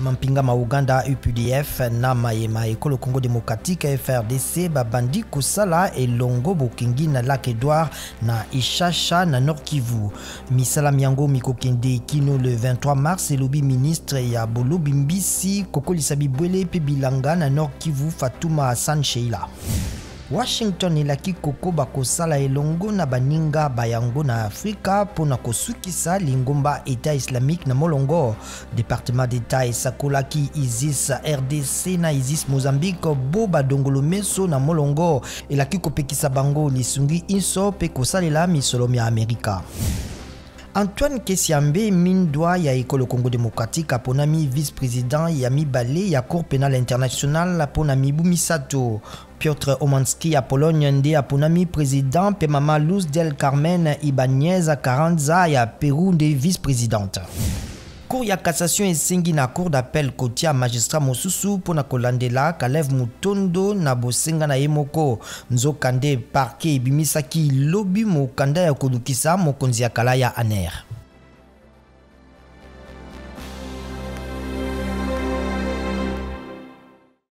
mampinga ma Uganda UPDF na mayema ekolo Congo démocratique FARDC babandi kosala elongo bokengi na lac Edouqard na Ishasha na Nord Kivu. Misala miango mikokende kino le 23 mars elobi ministre ya Bolobi Mbisi kokolisa bibwele pe bilanga na Nord Kivu Fatuma Hassan Sheila. Washington ilaki koko bakosala elongo na baninga bayango na Afrika pona kosukisa lingomba etat islamique na molongo. Département d'État esakolaki ISIS-RDC na ISIS-Mozambique bo badongolo meso na molongo elaki kopekisa bango lisungi inso pe kosalela misolo ya Amerika. Antoine Kesia-Mbe Mindua ya ekolo Congo démocratique aponami vice-président ya mibale ya Cour pénale internationale aponami bumisato. Piotr Omanski ya Pologne nde aponami président pe mama Luz del Carmen Ibanez Carranza ya Pérou nde vice-présidente. Cour ya cassation esengi na cour d'appel kotia magistrat mosusu pona kolandela Kalev mutondo na bosenga na yemoko nzokande Parquet bimisaki lobi mokanda ya kolukisa mokonzi ya kala ya aner.